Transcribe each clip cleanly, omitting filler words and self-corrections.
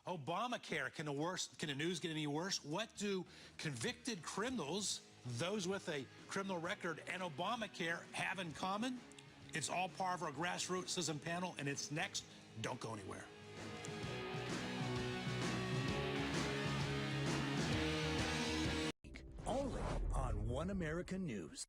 ObamaCare, can the news get any worse? What do convicted criminals, those with a criminal record, and Obamacare have in common? It's all part of our grassroots citizen panel, and it's next. Don't go anywhere. Only on One American News.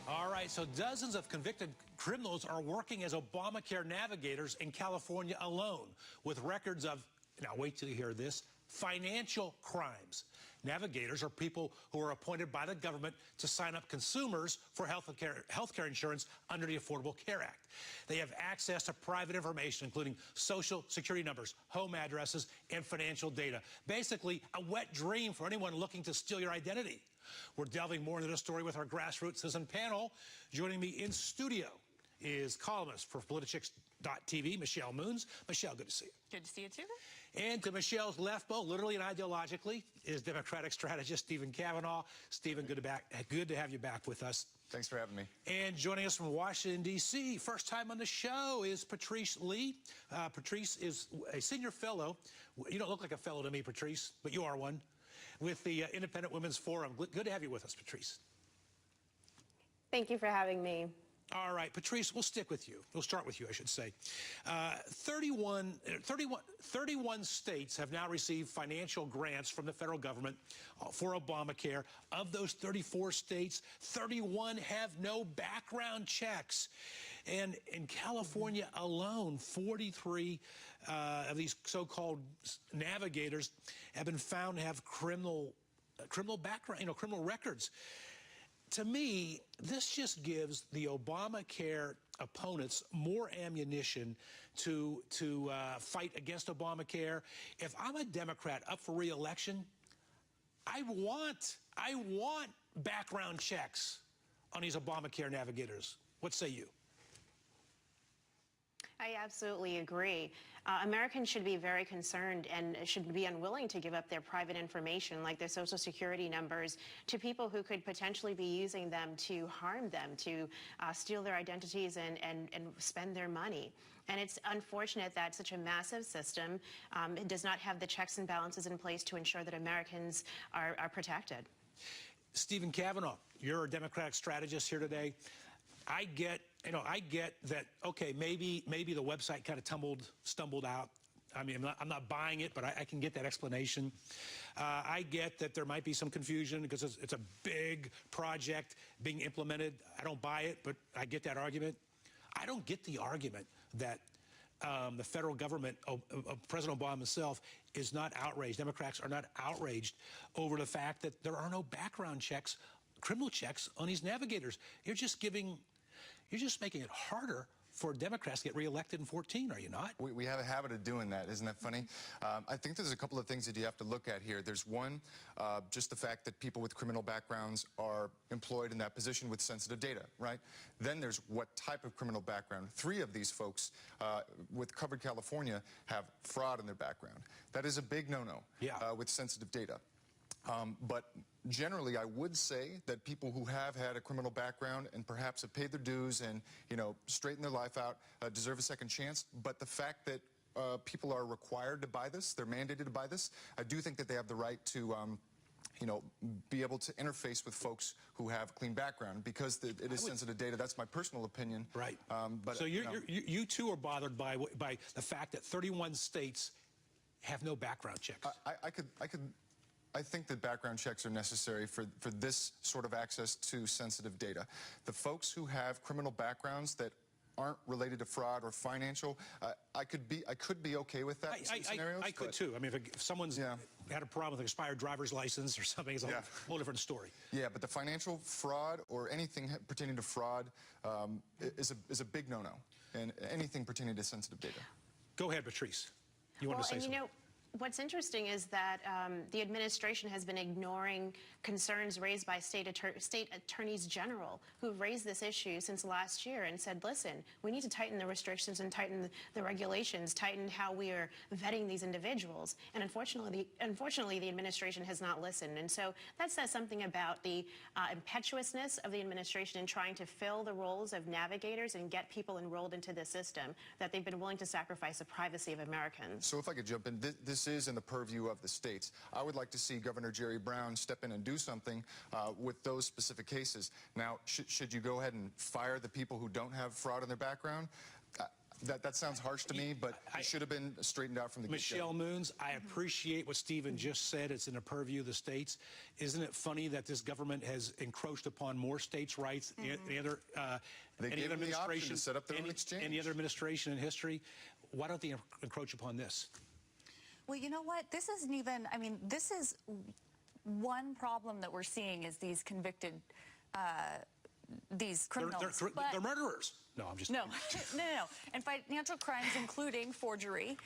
All right, so dozens of convicted criminals are working as Obamacare navigators in California alone, with records of, now wait till you hear this, financial crimes. Navigators are people who are appointed by the government to sign up consumers for health care insurance under the Affordable Care Act. They have access to private information, including social security numbers, home addresses, and financial data. Basically, a wet dream for anyone looking to steal your identity. We're delving more into this story with our grassroots citizen panel. Joining me in studio is columnist for Politichicks.tv, Michelle Moons. Michelle, good to see you. Good to see you, too. And to Michelle's left, both literally and ideologically, is Democratic strategist Stephen Kavanaugh. Stephen, good to have you back with us. Thanks for having me. And joining us from Washington, D.C., first time on the show, is Patrice Lee. Patrice is a senior fellow. You don't look like a fellow to me, Patrice, but you are one, with the Independent Women's Forum. Good to have you with us, Patrice. Thank you for having me. All right, Patrice, we'll stick with you. We'll start with you, I should say. 31 states have now received financial grants from the federal government for Obamacare. Of those 34 states, 31 have no background checks. And in California alone, 43 of these so-called navigators have been found to have criminal background, criminal records. To me, this just gives the Obamacare opponents more ammunition to fight against Obamacare. If I'm a Democrat up for re-election, I want background checks on these Obamacare navigators. What say you? I absolutely agree. Americans should be very concerned and should be unwilling to give up their private information, like their social security numbers, to people who could potentially be using them to harm them, to steal their identities and spend their money. And it's unfortunate that such a massive system does not have the checks and balances in place to ensure that Americans are protected. Stephen Kavanaugh, you're a Democratic strategist here today. I get that, okay, maybe the website kind of stumbled out. I mean, I'm not buying it, but I can get that explanation. I get that there might be some confusion because it's a big project being implemented. I don't buy it, but I get that argument. I don't get the argument that the federal government, President Obama himself, is not outraged. Democrats are not outraged over the fact that there are no background checks, criminal checks on these navigators. You're just making it harder for Democrats to get reelected in 2014, are you not? We have a habit of doing that, isn't that funny? I think there's a couple of things that you have to look at here. There's one, just the fact that people with criminal backgrounds are employed in that position with sensitive data, right? Then there's what type of criminal background. 3 of these folks with Covered California have fraud in their background. That is a big no-no with sensitive data. But generally, I would say that people who have had a criminal background and perhaps have paid their dues and, straightened their life out deserve a second chance. But the fact that people are required to buy this, they're mandated to buy this, I do think that they have the right to be able to interface with folks who have clean background because it is sensitive data. That's my personal opinion. Right. But so you too are bothered by the fact that 31 states have no background checks. I think that background checks are necessary for this sort of access to sensitive data. The folks who have criminal backgrounds that aren't related to fraud or financial, I could be okay with that in some scenarios. I could too. I mean, if someone's had a problem with an expired driver's license or something, it's a whole different story. Yeah, but the financial fraud or anything pertaining to fraud is a big no-no, and anything pertaining to sensitive data. Go ahead, Patrice. You want to say something? What's interesting is that the administration has been ignoring concerns raised by state attorneys general who've raised this issue since last year and said, listen, we need to tighten the restrictions and tighten the regulations, tighten how we are vetting these individuals. And unfortunately, the administration has not listened. And so that says something about the impetuousness of the administration in trying to fill the roles of navigators and get people enrolled into the system, that they've been willing to sacrifice the privacy of Americans. So if I could jump in, this is in the purview of the states. I would like to see Governor Jerry Brown step in and do something with those specific cases. Now, should you go ahead and fire the people who don't have fraud in their background? That sounds harsh to me, but it should have been straightened out from the get-go. Michelle Moons, I appreciate what Stephen just said. It's in the purview of the states. Isn't it funny that this government has encroached upon more states' rights? Any other They gave them the option to set up their own exchange. Any other administration in history? Why don't they encroach upon this? Well, you know what? This isn't even, I mean, this is one problem that we're seeing is these convicted, these criminals. They're murderers. No, I'm just no, no, and financial crimes, including forgery.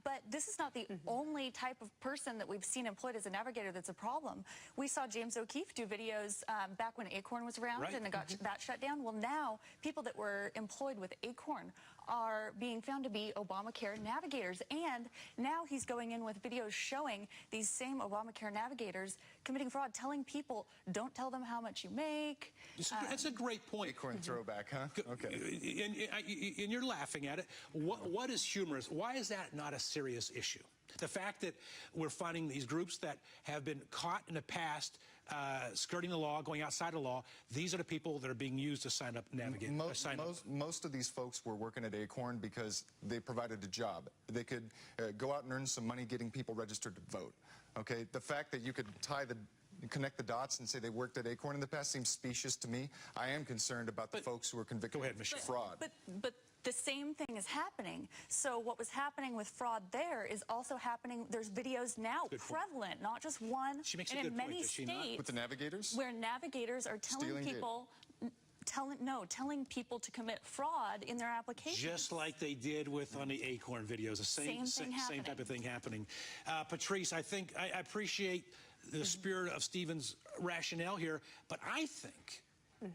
But this is not the only type of person that we've seen employed as a navigator that's a problem. We saw James O'Keefe do videos back when Acorn was around, and it got that shut down. Well, now people that were employed with Acorn are being found to be Obamacare navigators, and now he's going in with videos showing these same Obamacare navigators committing fraud, telling people, don't tell them how much you make. That's a great point. Acorn throwback, huh? Okay. And you're laughing at it. What is humorous? Why is that not a serious issue? The fact that we're finding these groups that have been caught in the past skirting the law, going outside the law, these are the people that are being used to sign up and navigate. Most of these folks were working at Acorn because they provided a job. They could go out and earn some money getting people registered to vote. Okay, the fact that you could connect the dots and say they worked at Acorn in the past seems specious to me. I am concerned about the folks who are convicted of fraud. But the same thing is happening. So what was happening with fraud there is also happening. There's videos now prevalent, not just one. She makes a and good in many point, does she not? states With the navigators? where navigators are telling people. Telling people to commit fraud in their applications. Just like they did on the Acorn videos, the same type of thing happening. Patrice, I appreciate the spirit of Stephen's rationale here, but I think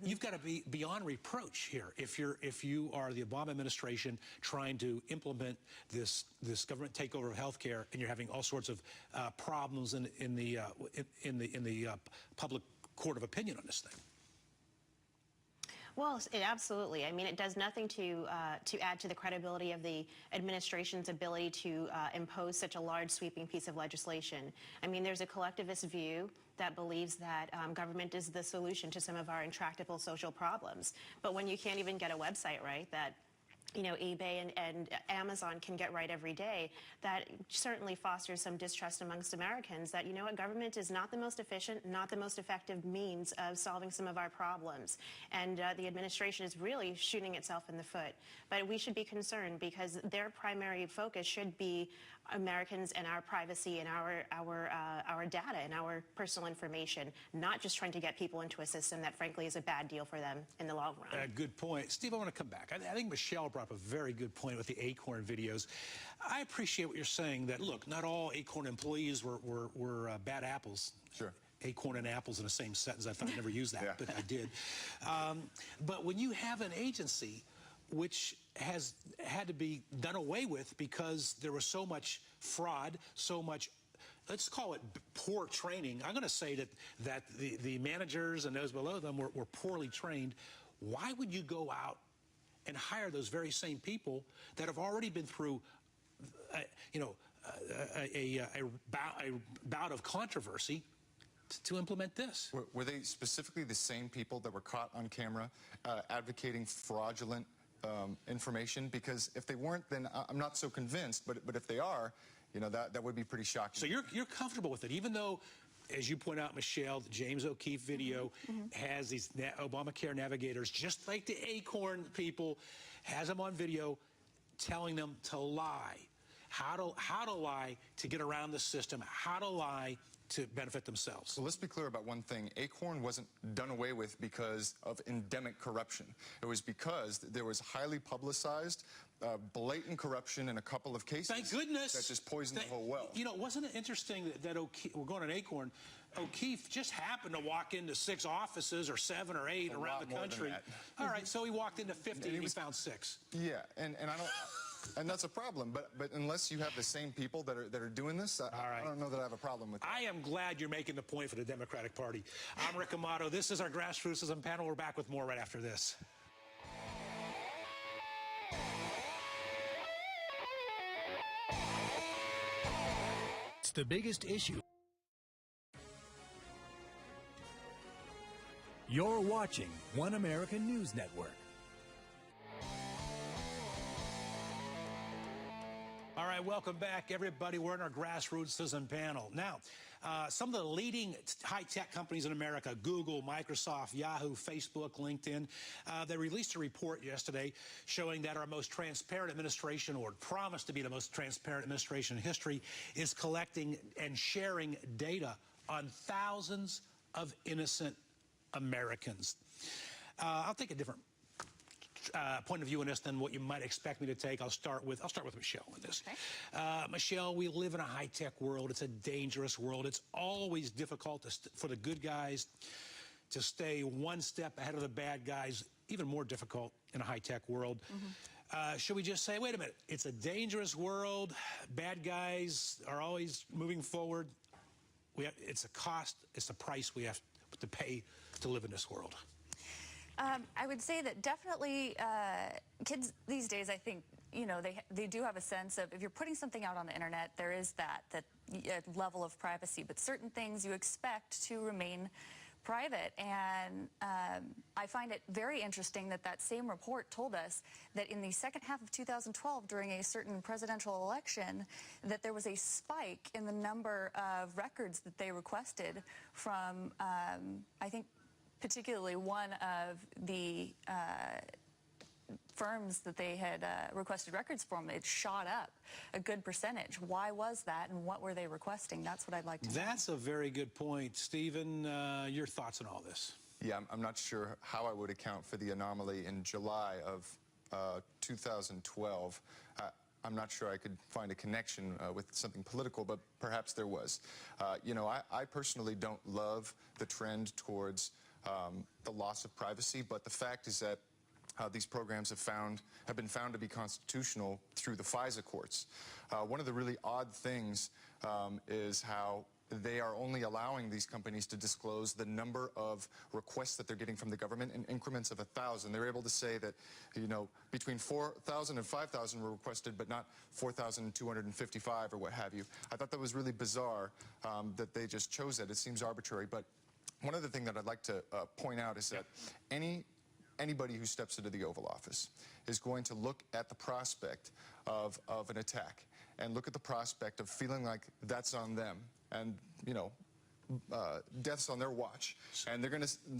you've got to be beyond reproach here if you are the Obama administration trying to implement this government takeover of healthcare, and you're having all sorts of problems in the public court of opinion on this thing. Well, absolutely. I mean, it does nothing to add to the credibility of the administration's ability to impose such a large, sweeping piece of legislation. I mean, there's a collectivist view that believes that government is the solution to some of our intractable social problems. But when you can't even get a website right that eBay and Amazon can get right every day, that certainly fosters some distrust amongst Americans that, government is not the most efficient, not the most effective means of solving some of our problems. And the administration is really shooting itself in the foot. But we should be concerned because their primary focus should be Americans and our privacy and our data and our personal information, not just trying to get people into a system that, frankly, is a bad deal for them in the long run. Good point. Steve, I want to come back. I think Michelle brought up a very good point with the Acorn videos. I appreciate what you're saying, that, look, not all Acorn employees were bad apples. Sure. Acorn and apples in the same sentence. I thought I never used that, but I did. But when you have an agency which has had to be done away with because there was so much fraud, so much, let's call it poor training. I'm going to say that the managers and those below them were poorly trained. Why would you go out and hire those very same people that have already been through, a bout of controversy to implement this? Were they specifically the same people that were caught on camera advocating fraudulent information? Because if they weren't, then I'm not so convinced. But if they are, that would be pretty shocking. So you're comfortable with it, even though, as you point out, Michelle, the James O'Keefe video has these Obamacare navigators, just like the Acorn people, has them on video telling them to lie, how to lie to get around the system, how to lie to benefit themselves. So let's be clear about one thing. Acorn wasn't done away with because of endemic corruption. It was because there was highly publicized, blatant corruption in a couple of cases. Thank goodness. That just poisoned the whole well. You know, wasn't it interesting that O'Keefe, we're going on Acorn, O'Keefe just happened to walk into 6 offices or 7 or 8 around the country. All right, so he walked into 50 and he found 6. Yeah, and I don't... And that's a problem, but unless you have the same people that are doing this, I don't know that I have a problem with that. I am glad you're making the point for the Democratic Party. I'm Rick Amato. This is our Grassrootsism panel. We're back with more right after this. It's the biggest issue. You're watching One American News Network. All right, welcome back, everybody. We're in our Grassrootsism panel. Now, some of the leading high-tech companies in America, Google, Microsoft, Yahoo, Facebook, LinkedIn, they released a report yesterday showing that our most transparent administration, or promised to be the most transparent administration in history, is collecting and sharing data on thousands of innocent Americans. I'll take a different point of view in this than what you might expect me to take. I'll start with Michelle in this. Okay. Michelle, we live in a high-tech world. It's a dangerous world. It's always difficult for the good guys to stay one step ahead of the bad guys, even more difficult in a high-tech world. Should we just say, wait a minute, it's a dangerous world, bad guys are always moving forward? It's a cost, it's a price we have to pay to live in this world. I would say that definitely kids these days, I think, you know, they do have a sense of, if you're putting something out on the internet, there is that level of privacy, but certain things you expect to remain private. And I find it very interesting that that same report told us that in the second half of 2012, during a certain presidential election, that there was a spike in the number of records that they requested from, I think, particularly one of the firms that they had requested records from. It shot up a good percentage. Why was that, and what were they requesting? That's what I'd like to know. That's a very good point. Stephen, your thoughts on all this? Yeah, I'm not sure how I would account for the anomaly in July of 2012. I'm not sure I could find a connection with something political, but perhaps there was. You know, I personally don't love the trend towards the loss of privacy, but the fact is that these programs have been found to be constitutional through the FISA courts. One of the really odd things is how they are only allowing these companies to disclose the number of requests that they're getting from the government in increments of 1,000. They're able to say that, you know, between 4,000 and 5,000 were requested, but not 4,255 or what have you. I thought that was really bizarre that they just chose that. It seems arbitrary, but one other thing that I'd like to point out is that anybody who steps into the Oval Office is going to look at the prospect of an attack and look at the prospect of feeling like that's on them, and, you know, death's on their watch, and they're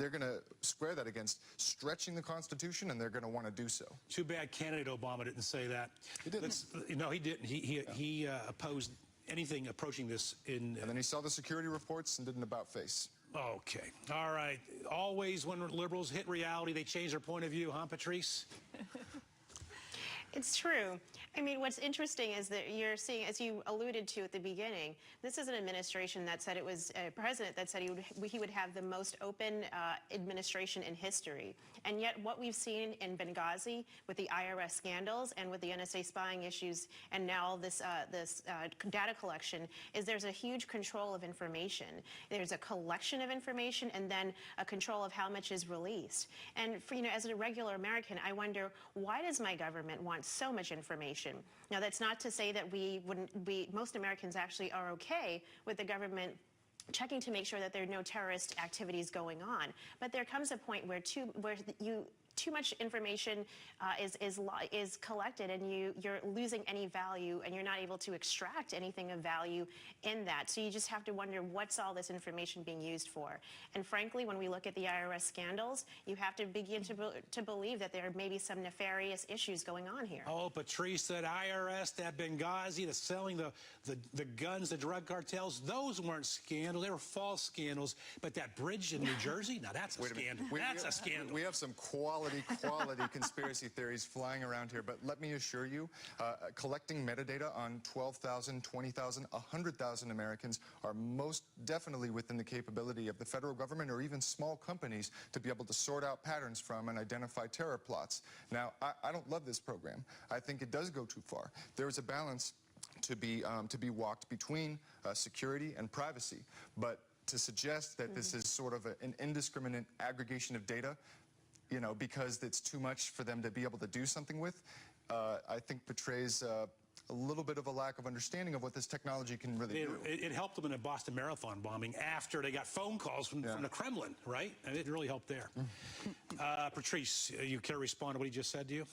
gonna square that against stretching the Constitution, and they're gonna want to do so. Too bad candidate Obama didn't say that. He didn't. No, he didn't. He opposed anything approaching this in. And then he saw the security reports and did an about-face. Okay. All right. Always when liberals hit reality, they change their point of view, huh, Patrice? It's true. I mean, what's interesting is that you're seeing, as you alluded to at the beginning, this is an administration that said it was a president that said he would have the most open administration in history. And yet what we've seen in Benghazi with the IRS scandals and with the NSA spying issues and now this data collection is there's a huge control of information. There's a collection of information and then a control of how much is released. And for, you know, as a regular American, I wonder, why does my government want so much information? Now, that's not to say that most Americans actually are okay with the government checking to make sure that there are no terrorist activities going on. But there comes a point where too much information is collected, and you're losing any value, and you're not able to extract anything of value in that. So you just have to wonder, what's all this information being used for? And frankly, when we look at the IRS scandals, you have to begin to believe that there may be some nefarious issues going on here. Oh, Patrice, that IRS, that Benghazi, the selling the guns, the drug cartels, those weren't scandals. They were false scandals. But that bridge in New Jersey, now that's a scandal. That's a scandal. We have some quality conspiracy theories flying around here, but let me assure you, collecting metadata on 12,000, 20,000, 100,000 Americans are most definitely within the capability of the federal government or even small companies to be able to sort out patterns from and identify terror plots. Now, I don't love this program. I think it does go too far. There is a balance to be walked between security and privacy, but to suggest that this is sort of an indiscriminate aggregation of data, you know, because it's too much for them to be able to do something with, I think portrays a little bit of a lack of understanding of what this technology can really do. It helped them in a Boston Marathon bombing after they got phone calls from the Kremlin, right? And it really helped there. Patrice, you care to respond to what he just said to you?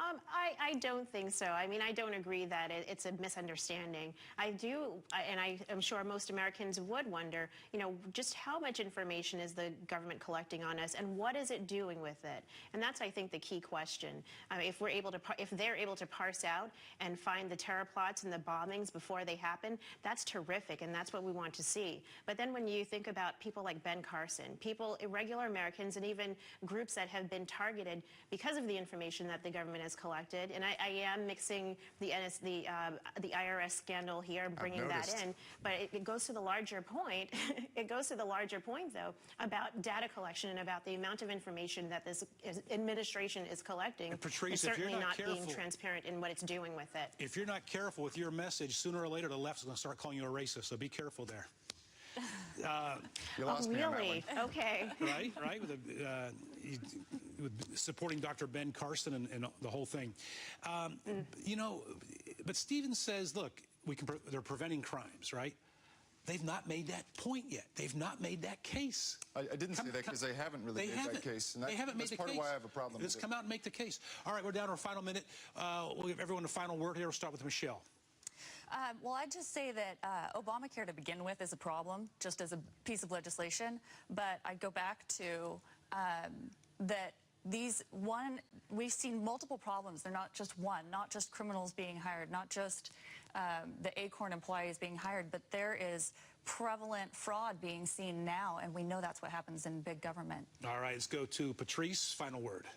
I don't think so. I mean, I don't agree that it's a misunderstanding. I do, and I am sure most Americans would wonder, you know, just how much information is the government collecting on us, and what is it doing with it? And that's, I think, the key question. If they're able to parse out and find the terror plots and the bombings before they happen, that's terrific, and that's what we want to see. But then when you think about people like Ben Carson, irregular Americans, and even groups that have been targeted because of the information that the government has collected, and I am mixing the IRS scandal here, bringing that in, but it goes to the larger point. It goes to the larger point, though, about data collection and about the amount of information that this administration is collecting, and Patrice, certainly not being transparent in what it's doing with it. If you're not careful with your message, sooner or later the left's going to start calling you a racist, so be careful there. You lost me on that one. Okay. Right, with supporting Dr. Ben Carson and the whole thing. You know, but Stephen says, look, they're preventing crimes, right? They've not made that point yet. They've not made that case. I didn't say that because they haven't really made that case. And they haven't made the case. That's part of why I have a problem with it. Let's come out and make the case. All right, we're down to our final minute. We'll give everyone a final word here. We'll start with Michelle. Well, I'd just say that ObamaCare to begin with is a problem, just as a piece of legislation. But I'd go back to that we've seen multiple problems. They're not just one, not just criminals being hired, not just the Acorn employees being hired, but there is prevalent fraud being seen now, and we know that's what happens in big government. All right, let's go to Patrice. Final word.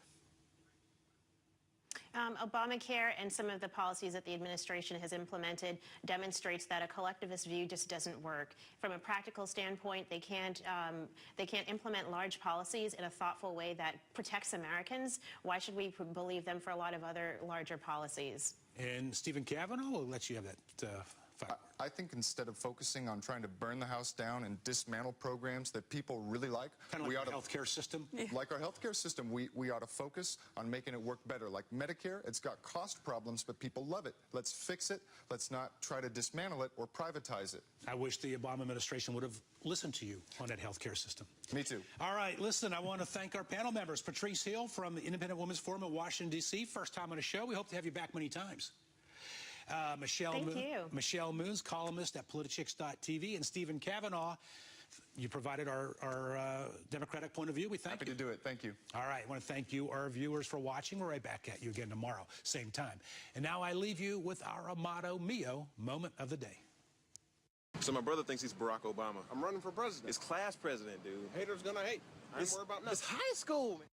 Obamacare and some of the policies that the administration has implemented demonstrates that a collectivist view just doesn't work. From a practical standpoint, they can't implement large policies in a thoughtful way that protects Americans. Why should we believe them for a lot of other larger policies? And Stephen Kavanaugh, we'll let you have that. I think instead of focusing on trying to burn the house down and dismantle programs that people really like, kind of like our healthcare system. Like our healthcare system, we ought to focus on making it work better. Like Medicare, it's got cost problems, but people love it. Let's fix it. Let's not try to dismantle it or privatize it. I wish the Obama administration would have listened to you on that healthcare system. Me too. All right, listen, I want to thank our panel members. Patrice Hill from the Independent Women's Forum in Washington, D.C. First time on the show. We hope to have you back many times. Michelle Moons, columnist at politichicks.tv, and Stephen Kavanaugh, you provided our Democratic point of view. We thank you. Happy to do it. Thank you. All right. I want to thank you, our viewers, for watching. We're right back at you again tomorrow, same time. And now I leave you with our Amato Mio moment of the day. So my brother thinks he's Barack Obama. I'm running for president. It's class president, dude. Haters gonna hate. I ain't worried about nothing. It's high school, man.